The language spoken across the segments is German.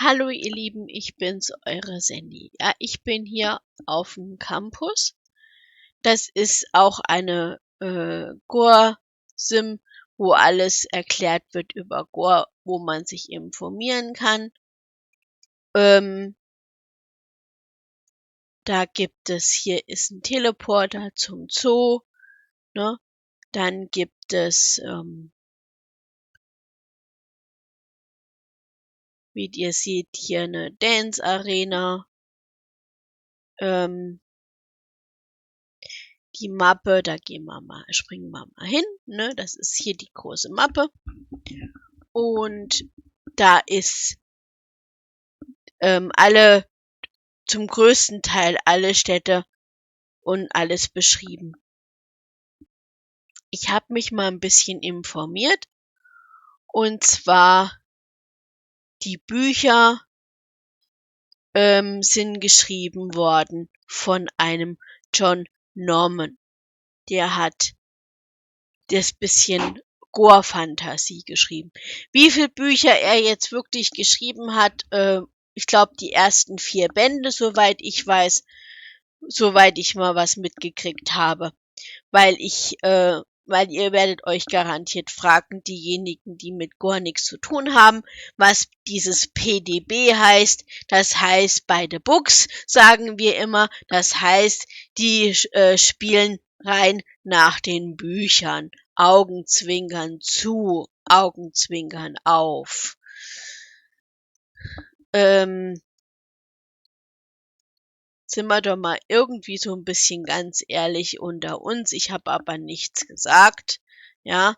Hallo ihr Lieben, ich bin's, eure Sandy. Ja, ich bin hier auf dem Campus. Das ist auch eine Gore-Sim, wo alles erklärt wird über Gore, wo man sich informieren kann. Da gibt es, hier ist ein Teleporter zum Zoo, ne? Dann gibt es, wie ihr seht, hier eine Dance-Arena. Die Mappe, da springen wir mal hin, ne? Das ist hier die große Mappe. Und da ist zum größten Teil alle Städte und alles beschrieben. Ich habe mich mal ein bisschen informiert. Und zwar, die Bücher sind geschrieben worden von einem John Norman. Der hat das bisschen Gore-Fantasie geschrieben. Wie viele Bücher er jetzt wirklich geschrieben hat, ich glaube die ersten 4 Bände, soweit ich weiß, soweit ich mal was mitgekriegt habe. Weil ihr werdet euch garantiert fragen, diejenigen, die mit Gore nichts zu tun haben, was dieses PDB heißt. Das heißt, bei the Books sagen wir immer, das heißt, die spielen rein nach den Büchern. Augenzwinkern zu, Augenzwinkern auf. Sind wir doch mal irgendwie so ein bisschen ganz ehrlich unter uns. Ich habe aber nichts gesagt. Ja,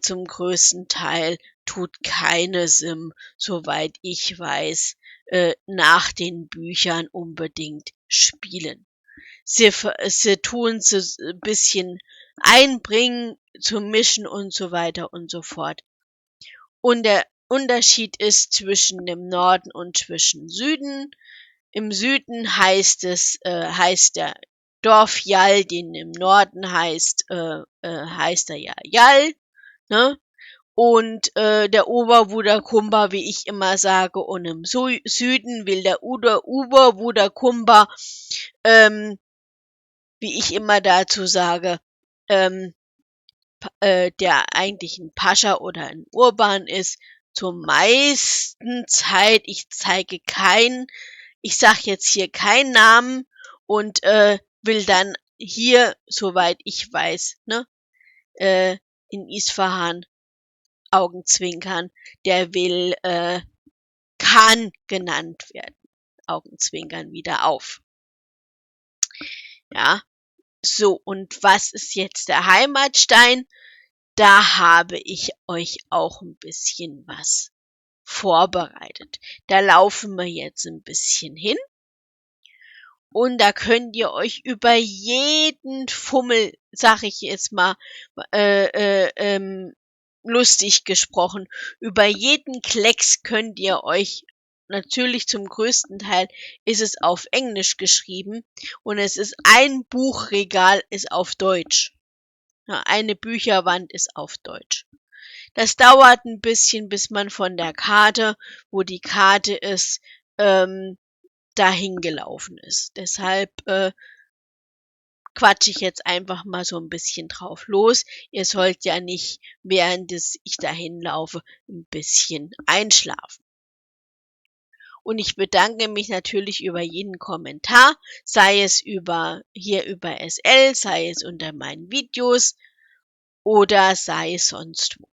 zum größten Teil tut keine Sim, soweit ich weiß, nach den Büchern unbedingt spielen. Sie tun es ein bisschen einbringen, zu mischen und so weiter und so fort. Und der Unterschied ist zwischen dem Norden und zwischen Süden. Im Süden heißt der Dorfjall, den im Norden heißt er ja Jall, ne? Und der Oberwuderkumber, wie ich immer sage, und im Süden will der Oberwuderkumber, wie ich immer dazu sage, der eigentlich ein Pascha oder ein Urban ist, zur meisten Zeit, ich sag jetzt hier keinen Namen und will dann hier, soweit ich weiß, ne, in Isfahan Augenzwinkern, der will Khan genannt werden. Augenzwinkern wieder auf. Ja, so, und was ist jetzt der Heimatstein? Da habe ich euch auch ein bisschen was vorbereitet. Da laufen wir jetzt ein bisschen hin. Und da könnt ihr euch über jeden Fummel, sag ich jetzt mal, lustig gesprochen, über jeden Klecks könnt ihr euch, natürlich zum größten Teil ist es auf Englisch geschrieben und es ist ein Buchregal ist auf Deutsch. Ja, eine Bücherwand ist auf Deutsch. Das dauert ein bisschen, bis man von der Karte, wo die Karte ist, dahin gelaufen ist. Deshalb quatsche ich jetzt einfach mal so ein bisschen drauf los. Ihr sollt ja nicht, während ich dahin laufe, ein bisschen einschlafen. Und ich bedanke mich natürlich über jeden Kommentar, sei es über SL, sei es unter meinen Videos oder sei es sonst wo.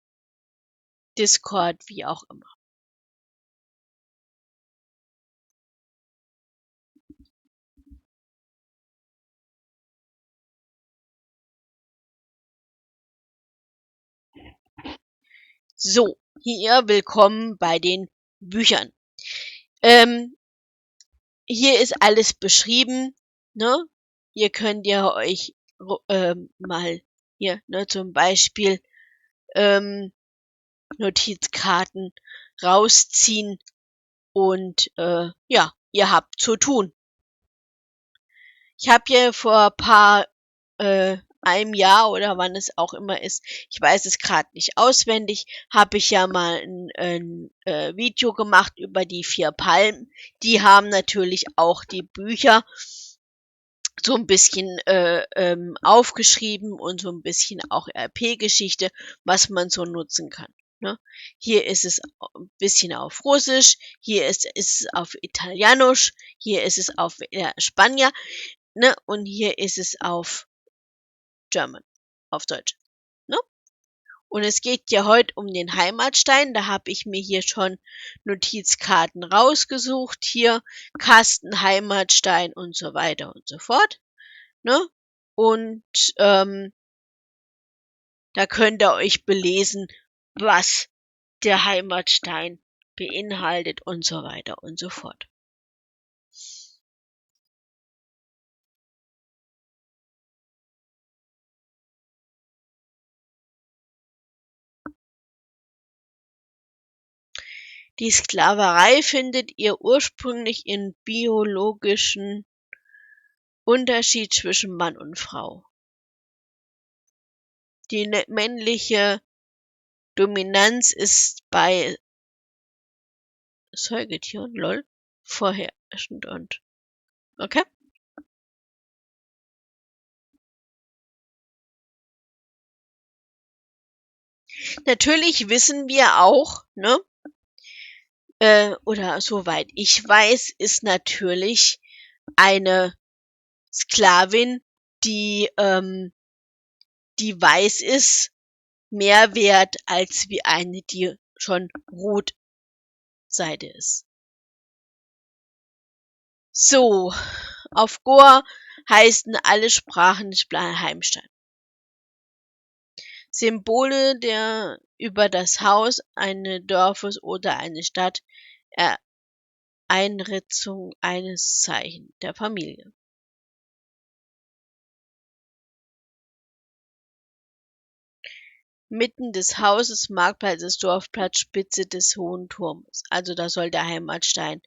Discord, wie auch immer. So, hier willkommen bei den Büchern. Hier ist alles beschrieben, ne? Ihr könnt ja euch mal hier, ne, zum Beispiel Notizkarten rausziehen und ja, ihr habt zu tun. Ich habe hier vor paar einem Jahr oder wann es auch immer ist, ich weiß es gerade nicht auswendig, habe ich ja mal ein Video gemacht über die 4 Palmen. Die haben natürlich auch die Bücher so ein bisschen aufgeschrieben und so ein bisschen auch RP-Geschichte, was man so nutzen kann. Ne? Hier ist es ein bisschen auf Russisch, hier ist es auf Italienisch, hier ist es auf Spanier, ne? Und hier ist es auf German, auf Deutsch. Ne? Und es geht ja heute um den Heimatstein. Da habe ich mir hier schon Notizkarten rausgesucht. Hier Kasten, Heimatstein und so weiter und so fort. Ne? Und da könnt ihr euch belesen, was der Heimatstein beinhaltet und so weiter und so fort. Die Sklaverei findet ihr ursprünglich im biologischen Unterschied zwischen Mann und Frau. Die männliche Dominanz ist bei Säugetieren, lol, vorherrschend und okay. Natürlich wissen wir auch, ne, oder soweit ich weiß, ist natürlich eine Sklavin, die weiß ist, mehr wert als wie eine, die schon Rotseide ist. So, auf Goa heißen alle Sprachen Heimstein. Symbole der über das Haus eines Dorfes oder eine Stadt Einritzung eines Zeichen der Familie. Mitten des Hauses, Marktplatz, Dorfplatz, Spitze des hohen Turmes. Also da soll der Heimatstein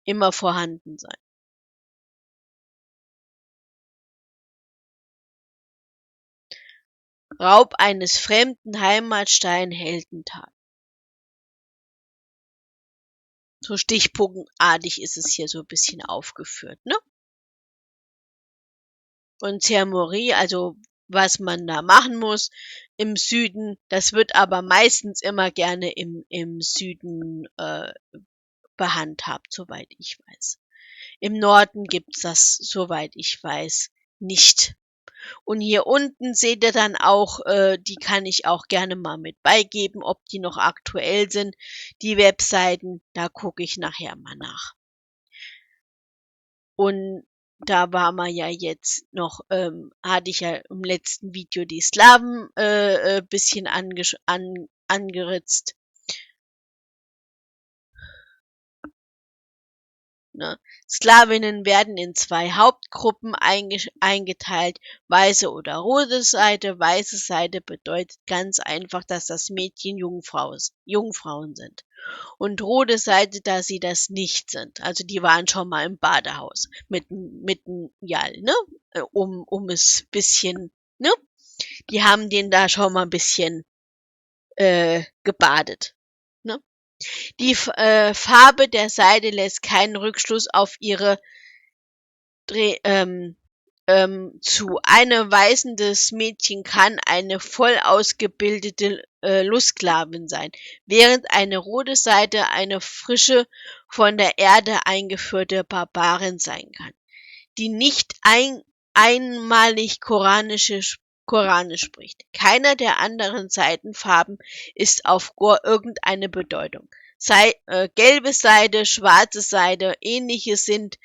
immer vorhanden sein. Raub eines fremden Heimatstein Heldentat. So stichpunktartig ist es hier so ein bisschen aufgeführt, ne? Und Ceremony, also was man da machen muss im Süden, das wird aber meistens immer gerne im Süden behandhabt, soweit ich weiß. Im Norden gibt's das, soweit ich weiß, nicht. Und hier unten seht ihr dann auch, die kann ich auch gerne mal mit beigeben, ob die noch aktuell sind, die Webseiten. Da gucke ich nachher mal nach. Und da war man ja jetzt noch, hatte ich ja im letzten Video die Slawen bisschen angeritzt. Ne? Sklavinnen werden in 2 Hauptgruppen eingeteilt, weiße oder rote Seide. Weiße Seide bedeutet ganz einfach, dass das Mädchen Jungfrauen sind. Und rote Seide, da sie das nicht sind. Also die waren schon mal im Badehaus mit dem Jal, ne? Um es bisschen, ne? Die haben den da schon mal ein bisschen gebadet. Ne? Die Farbe der Seide lässt keinen Rückschluss auf ihre zu. Eine weißendes Mädchen kann eine voll ausgebildete Lustsklavin sein, während eine rote Seide eine frische, von der Erde eingeführte Barbarin sein kann, die nicht einmalig Koranisch spricht. Keiner der anderen Seidenfarben ist auf Goa irgendeine Bedeutung. Gelbe Seide, schwarze Seide, ähnliche sind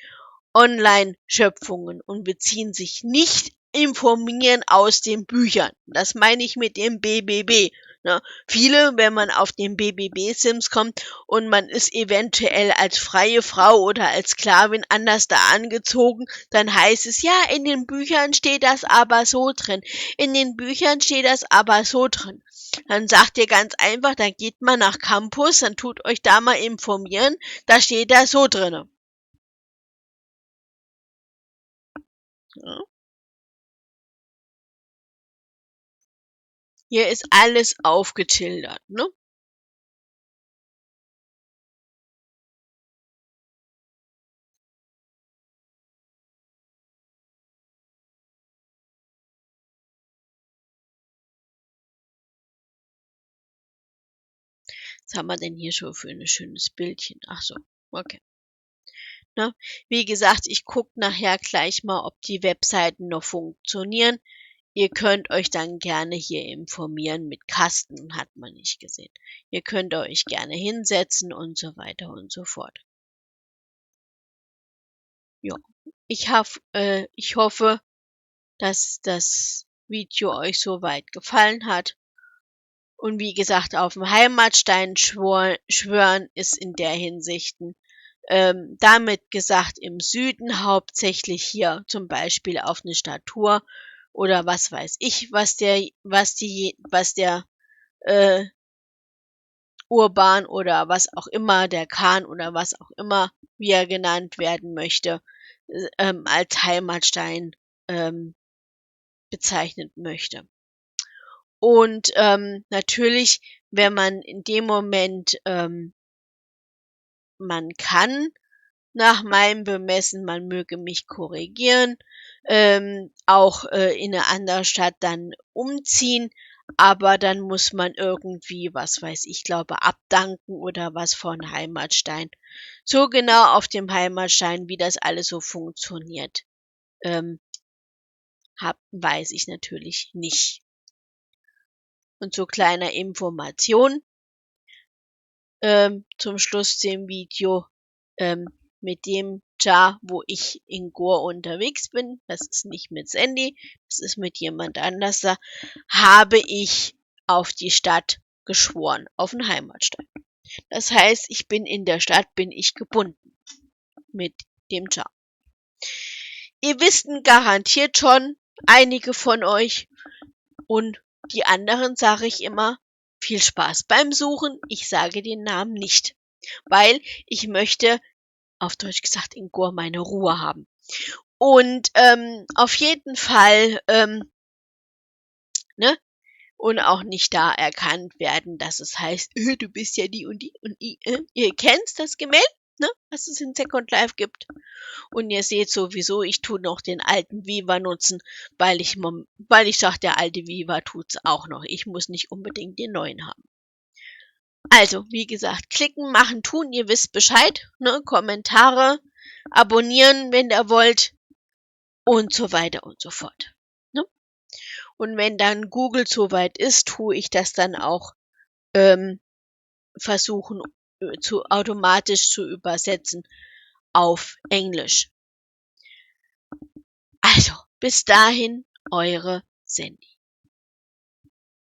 Online-Schöpfungen und beziehen sich nicht informieren aus den Büchern. Das meine ich mit dem BBB. Ne? Viele, wenn man auf den BBB-Sims kommt und man ist eventuell als freie Frau oder als Sklavin anders da angezogen, dann heißt es, ja, in den Büchern steht das aber so drin. In den Büchern steht das aber so drin. Dann sagt ihr ganz einfach, dann geht mal nach Campus, dann tut euch da mal informieren, da steht da so drinne. Ja. Hier ist alles aufgeschildert, ne? Was haben wir denn hier schon für ein schönes Bildchen? Ach so, okay. Ne? Wie gesagt, ich gucke nachher gleich mal, ob die Webseiten noch funktionieren. Ihr könnt euch dann gerne hier informieren. Mit Kasten hat man nicht gesehen. Ihr könnt euch gerne hinsetzen und so weiter und so fort. Ja, ich hoffe, dass das Video euch soweit gefallen hat. Und wie gesagt, auf den Heimatstein schwören ist in der Hinsicht damit gesagt im Süden hauptsächlich hier zum Beispiel auf eine Statue oder was weiß ich, was der äh, Urban oder was auch immer, der Khan oder was auch immer, wie er genannt werden möchte, als Heimatstein ähm, bezeichnen möchte. Und natürlich, wenn man in dem Moment man kann, nach meinem Bemessen, man möge mich korrigieren, auch in eine andere Stadt dann umziehen, aber dann muss man irgendwie, was weiß ich, glaube abdanken oder was von Heimatstein. So genau auf dem Heimatstein, wie das alles so funktioniert, ähm, weiß ich natürlich nicht. Und so kleiner Information zum Schluss dem Video. Ähm, mit dem Jar, wo ich in Goa unterwegs bin, das ist nicht mit Sandy, das ist mit jemand anders, da habe ich auf die Stadt geschworen, auf den Heimatstein. Das heißt, ich bin in der Stadt, bin ich gebunden mit dem Jar. Ihr wisst garantiert schon, einige von euch, und die anderen sage ich immer, viel Spaß beim Suchen. Ich sage den Namen nicht, weil ich möchte, auf Deutsch gesagt, in Goa meine Ruhe haben. Und auf jeden Fall, ne? Und auch nicht da erkannt werden, dass es heißt, du bist ja die und die. Ihr kennt das Gemälde, ne? Was es in Second Life gibt. Und ihr seht sowieso, ich tue noch den alten Viva nutzen, weil ich sag, der alte Viva tut's auch noch. Ich muss nicht unbedingt den neuen haben. Also, wie gesagt, klicken, machen, tun, ihr wisst Bescheid, ne? Kommentare, abonnieren, wenn ihr wollt und so weiter und so fort. Ne? Und wenn dann Google soweit ist, tue ich das dann auch ähm, versuchen automatisch zu übersetzen auf Englisch. Also, bis dahin, eure Sandy.